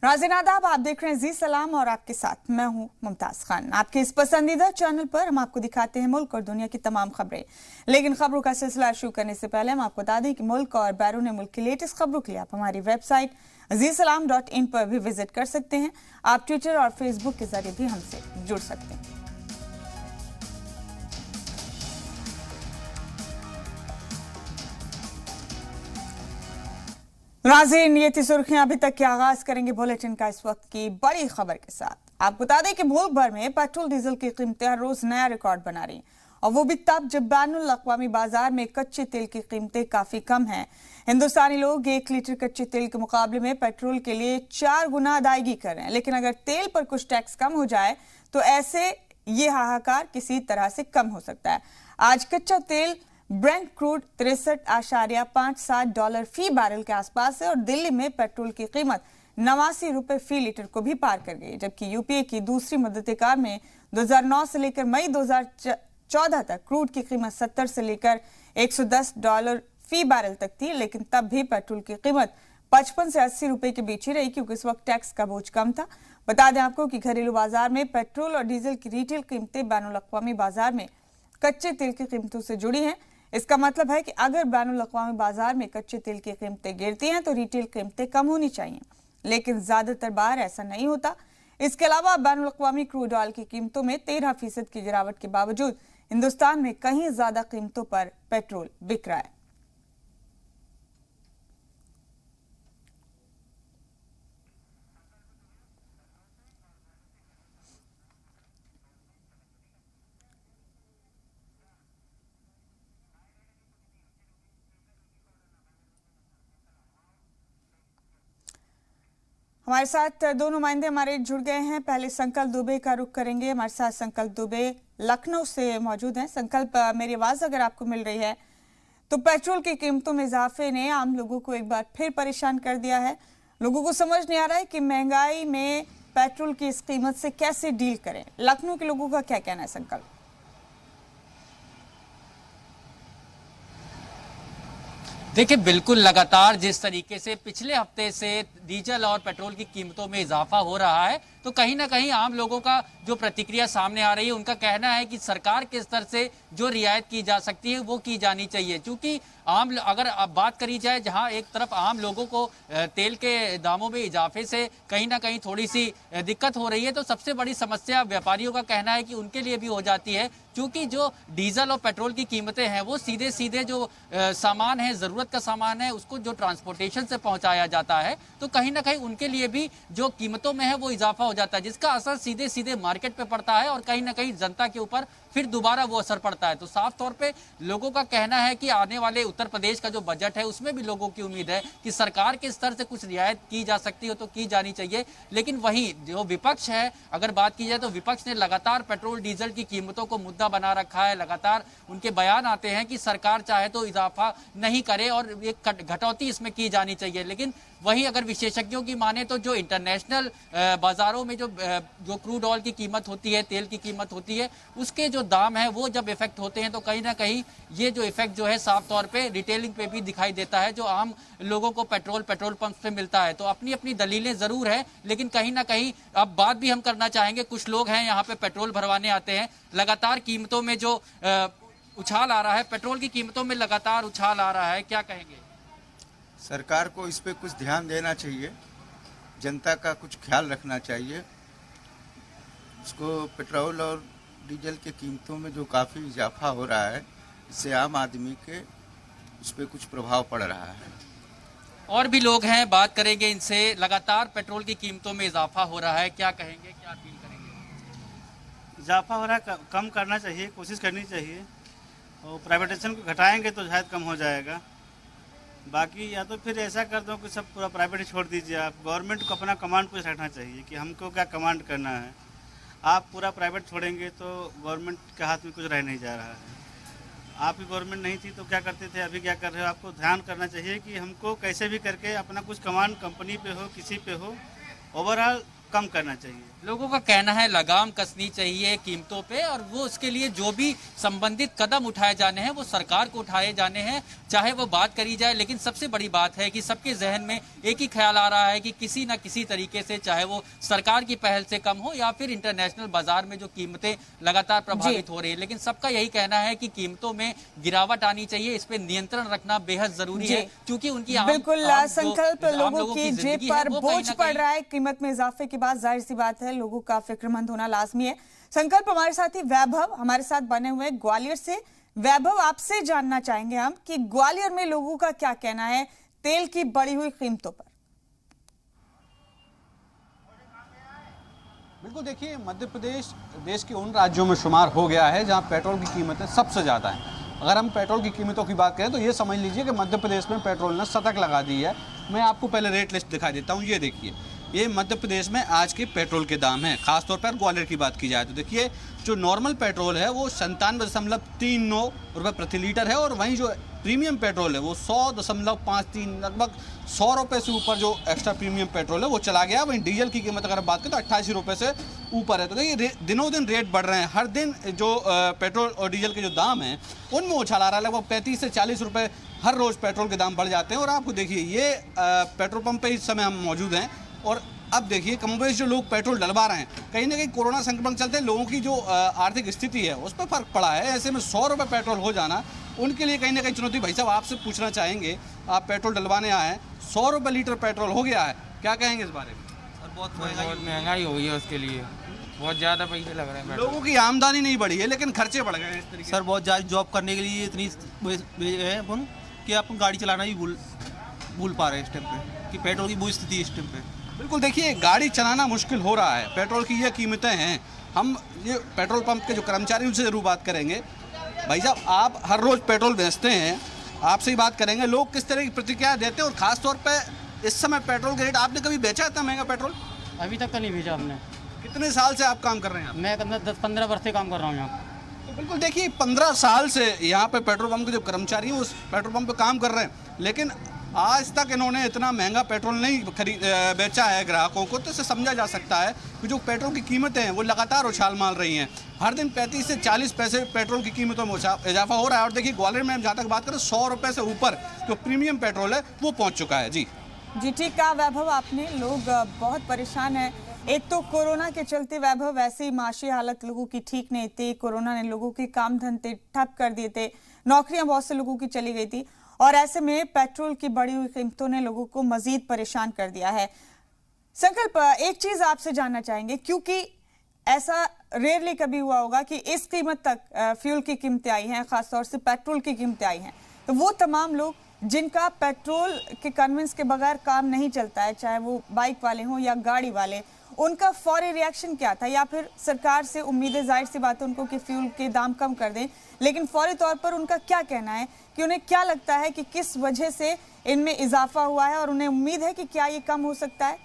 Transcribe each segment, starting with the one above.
नाज़रीन आदाब, आप देख रहे हैं जी सलाम और आपके साथ मैं हूं मुमताज खान। आपके इस पसंदीदा चैनल पर हम आपको दिखाते हैं मुल्क और दुनिया की तमाम खबरें। लेकिन खबरों का सिलसिला शुरू करने से पहले हम आपको बता दें कि मुल्क और बैरून मुल्क की लेटेस्ट खबरों के लिए आप हमारी वेबसाइट ZSalam.in पर भी विजिट कर सकते हैं। आप ट्विटर और फेसबुक के जरिए भी हमसे जुड़ सकते हैं। नाज़रीन, ये थी सुर्खियां। अभी तक के आगाज करेंगे बुलेटिन का इस वक्त की बड़ी खबर के साथ। आपको बता दें कि मुल्क भर में पेट्रोल डीजल की कीमतें हर रोज नया रिकॉर्ड बना रही हैं, और वो भी तब जब बैनुल अक़वामी बाजार में कच्चे तेल की कीमतें काफी कम हैं। हिंदुस्तानी लोग 1 लीटर कच्चे तेल के मुकाबले में पेट्रोल के लिए 4 गुना अदायगी कर रहे हैं। लेकिन अगर तेल पर कुछ टैक्स कम हो जाए तो ऐसे ये हाहाकार किसी तरह से कम हो सकता है। आज कच्चा तेल ब्रेंट क्रूड $63.57 फी बैरल के आसपास है और दिल्ली में पेट्रोल की कीमत 89 रुपए फी लीटर को भी पार कर गई, जबकि यूपीए की दूसरी मददगार में 2009 से लेकर मई 2014 तक क्रूड की कीमत 70 से लेकर $110 फी बैरल तक थी। लेकिन तब भी पेट्रोल की कीमत 55 से 80 रुपए के बीच ही रही, क्योंकि इस वक्त टैक्स का बोझ कम था। बता दें आपको कि घरेलू बाजार में पेट्रोल और डीजल की रिटेल कीमतें बैनुल अक़वामी बाजार में कच्चे तेल की कीमतों से जुड़ी हैं। इसका मतलब है कि अगर बैनुल अक़वामी बाजार में कच्चे तेल की कीमतें गिरती हैं तो रिटेल कीमतें कम होनी चाहिए, लेकिन ज्यादातर बार ऐसा नहीं होता। इसके अलावा बैनुल अक़वामी क्रूड ऑयल की कीमतों में 13% की गिरावट के बावजूद हिंदुस्तान में कहीं ज्यादा कीमतों पर पेट्रोल बिक रहा है। हमारे साथ दो नुमाइंदे हमारे जुड़ गए हैं। पहले संकल्प दुबे का रुख करेंगे। हमारे साथ संकल्प दुबे लखनऊ से मौजूद हैं। संकल्प, मेरी आवाज अगर आपको मिल रही है तो पेट्रोल की कीमतों में इजाफे ने आम लोगों को एक बार फिर परेशान कर दिया है। लोगों को समझ नहीं आ रहा है कि महंगाई में पेट्रोल की इस कीमत से कैसे डील करें। लखनऊ के लोगों का क्या कहना है संकल्प? देखिए, बिल्कुल लगातार जिस तरीके से पिछले हफ्ते से डीजल और पेट्रोल की कीमतों में इजाफा हो रहा है, तो कहीं ना कहीं आम लोगों का जो प्रतिक्रिया सामने आ रही है, उनका कहना है कि सरकार के स्तर से जो रियायत की जा सकती है वो की जानी चाहिए। क्योंकि अगर अब बात करी जाए, जहां एक तरफ आम लोगों को तेल के दामों में इजाफे से कहीं ना कहीं थोड़ी सी दिक्कत हो रही है, तो सबसे बड़ी समस्या व्यापारियों का कहना है कि उनके लिए भी हो जाती है। क्योंकि जो डीजल और पेट्रोल की कीमतें हैं वो सीधे सीधे जो सामान है, जरूरत का सामान है, उसको जो ट्रांसपोर्टेशन से पहुंचाया जाता है, तो कहीं ना कहीं उनके लिए भी जो कीमतों में है वो इजाफा हो जाता है, जिसका असर सीधे सीधे मार्केट पे पड़ता है और कहीं ना कहीं जनता के ऊपर फिर दोबारा वो असर पड़ता है। तो साफ तौर पे लोगों का कहना है कि आने वाले उत्तर प्रदेश का जो बजट है उसमें भी लोगों की उम्मीद है कि सरकार के स्तर से कुछ रियायत की जा सकती हो तो की जानी चाहिए। लेकिन वहीं जो विपक्ष है, अगर बात की जाए तो विपक्ष ने लगातार पेट्रोल डीजल की कीमतों को मुद्दा बना रखा है। लगातार उनके बयान आते हैं कि सरकार चाहे तो इजाफा नहीं करे और एक घटौती इसमें की जानी चाहिए। लेकिन वहीं अगर विशेषज्ञों की माने तो जो इंटरनेशनल बाजारों में जो क्रूड ऑयल की कीमत होती है, तेल की कीमत होती है, उसके जो दाम है वो जब इफेक्ट होते हैं तो कहीं ना कहीं ये जो इफेक्ट जो है साफ तौर पे रिटेलिंग पे भी दिखाई देता है, जो आम लोगों को पेट्रोल पंप पे मिलता है। तो अपनी अपनी दलीलें जरूर है, लेकिन कहीं ना कहीं अब बात भी हम करना चाहेंगे। कुछ लोग हैं यहाँ पे पेट्रोल भरवाने आते हैं, लगातार कीमतों में जो उछाल आ रहा है, पेट्रोल की कीमतों में लगातार उछाल आ रहा है, क्या कहेंगे? सरकार को इस पे कुछ ध्यान देना चाहिए, जनता का कुछ ख्याल रखना चाहिए। उसको पेट्रोल और डीजल के कीमतों में जो काफ़ी इजाफा हो रहा है, इससे आम आदमी के उस पर कुछ प्रभाव पड़ रहा है। और भी लोग हैं, बात करेंगे इनसे। लगातार पेट्रोल की कीमतों में इजाफा हो रहा है, क्या कहेंगे, क्या अपील करेंगे? इजाफा हो रहा है, कम करना चाहिए, कोशिश करनी चाहिए, और प्राइवेटाइजेशन को घटाएंगे तो शायद कम हो जाएगा। बाकी या तो फिर ऐसा कर दो कि सब पूरा प्राइवेट ही छोड़ दीजिए। आप गवर्नमेंट को अपना कमांड पे रखना चाहिए कि हमको क्या कमांड करना है। आप पूरा प्राइवेट छोड़ेंगे तो गवर्नमेंट के हाथ में कुछ रह नहीं जा रहा है। आप ही गवर्नमेंट नहीं थी तो क्या करते थे, अभी क्या कर रहे हो? आपको ध्यान करना चाहिए कि हमको कैसे भी करके अपना कुछ कमांड कंपनी पे हो, किसी पे हो, ओवरऑल कम करना चाहिए। लोगों का कहना है लगाम कसनी चाहिए कीमतों पे, और वो उसके लिए जो भी संबंधित कदम उठाए जाने हैं वो सरकार को उठाए जाने हैं, चाहे वो बात करी जाए। लेकिन सबसे बड़ी बात है कि सबके जहन में एक ही ख्याल आ रहा है कि किसी न किसी तरीके से, चाहे वो सरकार की पहल से कम हो या फिर इंटरनेशनल बाजार में जो कीमतें लगातार प्रभावित हो रही है, लेकिन सबका यही कहना है कि कीमतों में गिरावट आनी चाहिए। इस पे नियंत्रण रखना बेहद जरूरी है, क्योंकि उनकी बिल्कुल संकल्प लोगों की जेब पर बोझ पड़ रहा है। कीमत में इजाफे के बाद जाहिर सी बात है लोगों का फिक्रमंद होना लाजमी है। संकल्प हमारे साथी वैभव हमारे साथ बने हुए ग्वालियर से। वैभव, आपसे जानना चाहेंगे हम कि ग्वालियर में लोगों का क्या कहना है तेल की बढ़ी हुई कीमतों पर। बिल्कुल, देखिए मध्य प्रदेश देश के उन राज्यों में शुमार हो गया है जहां पेट्रोल की कीमतें सबसे ज़्यादा हैं। अगर हम पेट्रोल की कीमतों की बात करें तो ये समझ लीजिए कि मध्य प्रदेश में पेट्रोल ने शतक लगा दी है। मैं आपको पहले रेट लिस्ट दिखा देता हूँ। ये देखिए, ये मध्य प्रदेश में आज के पेट्रोल के दाम हैं। खासतौर पर ग्वालियर की बात की जाए तो देखिए, जो नॉर्मल पेट्रोल है वो 97.39 रुपये प्रति लीटर है, और वहीं जो प्रीमियम पेट्रोल है वो 100.53, लगभग 100 रुपये से ऊपर जो एक्स्ट्रा प्रीमियम पेट्रोल है वो चला गया। वहीं डीजल की कीमत अगर बात करें तो 88 रुपये से ऊपर है। तो देखिए दिनों दिन रेट बढ़ रहे हैं। हर दिन जो पेट्रोल और डीजल के जो दाम हैं उनमें उछाल आ रहा है। लगभग 35 से 40 रुपये हर रोज़ पेट्रोल के दाम बढ़ जाते हैं। और आपको देखिए, ये पेट्रोल पंप पे इस समय हम मौजूद हैं, और अब देखिए कमोबेश जो लोग पेट्रोल डलवा रहे हैं, कहीं ना कहीं कोरोना संक्रमण चलते लोगों की जो आर्थिक स्थिति है उस पर फर्क पड़ा है। ऐसे में 100 रुपये पेट्रोल हो जाना उनके लिए कहीं ना कहीं चुनौती। भाई साहब, आपसे पूछना चाहेंगे, आप पेट्रोल डलवाने आए हैं, 100 रुपये लीटर पेट्रोल हो गया है, क्या कहेंगे इस बारे में? सर बहुत महंगाई हो गई है, उसके लिए बहुत ज़्यादा पैसे लग रहे हैं। लोगों की आमदनी नहीं बढ़ी है लेकिन खर्चे बढ़ गए हैं इस तरीके। सर बहुत ज़्यादा जॉब करने के लिए इतनी है अपन कि अपन गाड़ी चलाना भी भूल पा रहे हैं इस टाइम पे, कि पेट्रोल की वो स्थिति है इस टाइम पे। बिल्कुल, देखिए गाड़ी चलाना मुश्किल हो रहा है, पेट्रोल की ये कीमतें हैं। हम ये पेट्रोल पंप के जो कर्मचारी उनसे ज़रूर बात करेंगे। भाई साहब, आप हर रोज़ पेट्रोल बेचते हैं, आपसे ही बात करेंगे, लोग किस तरह की प्रतिक्रिया देते हैं, और ख़ास तौर पे इस समय पेट्रोल के रेट, आपने कभी बेचा इतना महंगा पेट्रोल? अभी तक तो नहीं भेजा हमने। कितने साल से आप काम कर रहे हैं? मैं 10-15 वर्ष से काम कर रहा हूँ यहाँ। तो बिल्कुल देखिए, 15 साल से यहाँ पे पेट्रोल पंप के जो कर्मचारी हैं उस पेट्रोल पंप पे काम कर रहे हैं, लेकिन आज तक इन्होंने इतना महंगा पेट्रोल नहीं बेचा है ग्राहकों को। तो इससे समझा जा सकता है कि जो पेट्रोल की कीमतें हैं वो लगातार उछाल मार रही हैं। हर दिन 35 से 40 पैसे पेट्रोल की कीमतों में इजाफा हो रहा है। और देखिए ग्वालियर में हम जहाँ तक बात करें 100 रुपये से ऊपर जो प्रीमियम पेट्रोल है वो पहुँच चुका है। जी ठीक कहा वैभव आपने, लोग बहुत परेशान हैं। एक तो कोरोना के चलते वैभव, वैसे ही माशी हालत लोगों की ठीक नहीं थी। कोरोना ने लोगों के काम धंधे ठप कर दिए थे, नौकरियां बहुत से लोगों की चली गई थी, और ऐसे में पेट्रोल की बढ़ी हुई कीमतों ने लोगों को मजीद परेशान कर दिया है। संकल्प, एक चीज आपसे जानना चाहेंगे, क्योंकि ऐसा रेयरली कभी हुआ होगा कि इस कीमत तक फ्यूल की कीमतें आई हैं, खासतौर से पेट्रोल की कीमतें आई हैं, तो वो तमाम लोग जिनका पेट्रोल के कन्विंस के बगैर काम नहीं चलता है, चाहे वो बाइक वाले हों या गाड़ी वाले, उनका फौरी रिएक्शन क्या था? या फिर सरकार से उम्मीदें, जाहिर सी बात है उनको कि फ्यूल के दाम कम कर दें, लेकिन फौरी तौर पर उनका क्या कहना है कि उन्हें क्या लगता है कि किस वजह से इनमें इजाफा हुआ है, और उन्हें उम्मीद है कि क्या ये कम हो सकता है?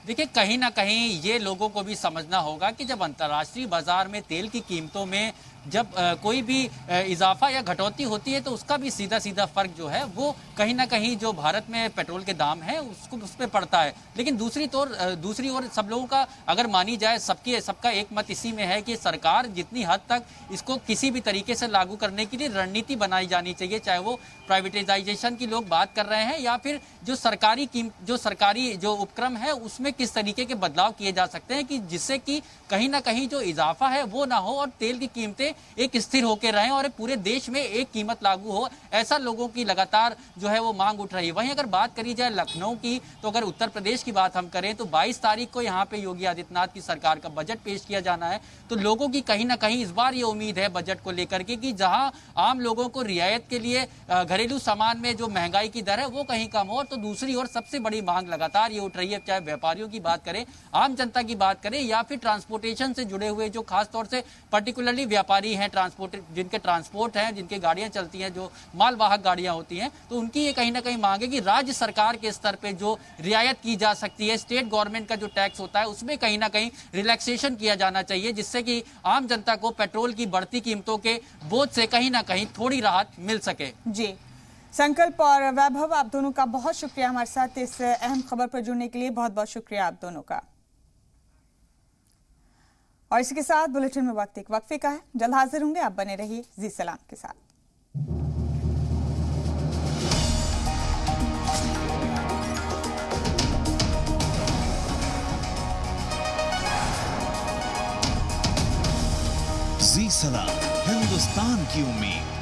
देखिए, कहीं ना कहीं ये लोगों को भी समझना होगा कि जब अंतर्राष्ट्रीय बाजार में तेल की कीमतों में जब कोई भी इजाफा या घटौती होती है तो उसका भी सीधा सीधा फर्क जो है वो कहीं ना कहीं जो भारत में पेट्रोल के दाम है उस पर पड़ता है। लेकिन दूसरी ओर सब लोगों का अगर मानी जाए, सबका एक मत इसी में है कि सरकार जितनी हद तक इसको किसी भी तरीके से लागू करने के लिए रणनीति बनाई जानी चाहिए, चाहे वो प्राइवेटाइजेशन की लोग बात कर रहे हैं या फिर जो सरकारी जो उपक्रम है उसमें किस तरीके के बदलाव किए जा सकते हैं कि जिससे कि कहीं ना कहीं जो इजाफा है वो ना हो और तेल की कीमतें एक स्थिर होकर रहें और पूरे देश में एक कीमत लागू हो, ऐसा लोगों की लगातार जो है वो मांग उठ रही है। वहीं अगर बात करी जाए लखनऊ की, तो अगर उत्तर प्रदेश की बात हम करें तो 22 तारीख को यहाँ पे योगी आदित्यनाथ की सरकार का बजट पेश किया जाना है। तो लोगों की कहीं ना कहीं इस बार ये उम्मीद है बजट को लेकर के कि जहां आम लोगों को रियायत के लिए घरेलू सामान में जो महंगाई की दर है वो कहीं कम हो, तो दूसरी ओर सबसे बड़ी मांग लगातार ये उठ रही है, चाहे व्यापारियों की बात करें, आम जनता की बात करें या फिर ट्रांसपोर्टेशन से जुड़े हुए जो खासतौर से पर्टिकुलरली व्यापारी हैं, जिनके ट्रांसपोर्ट हैं, जिनके गाड़ियां चलती हैं, जो मालवाहक गाड़ियां होती हैं, तो उनकी ये कहीं ना कहीं मांग है कि राज्य सरकार के स्तर पे जो रियायत की जा सकती है, स्टेट गवर्नमेंट का जो टैक्स होता है उसमें कहीं ना कहीं रिलैक्सेशन किया जाना चाहिए, जिससे कि आम जनता को पेट्रोल की बढ़ती कीमतों के बोझ से कहीं ना कहीं थोड़ी राहत मिल सके। जी संकल्प और वैभव, आप दोनों का बहुत शुक्रिया हमारे साथ इस अहम खबर पर जुड़ने के लिए। बहुत बहुत शुक्रिया आप दोनों का। और इसी के साथ बुलेटिन में वक्त एक वक्फे का है। जल्द हाजिर होंगे, आप बने रहिए जी सलाम के साथ। जी सलाम, हिंदुस्तान की उम्मीद।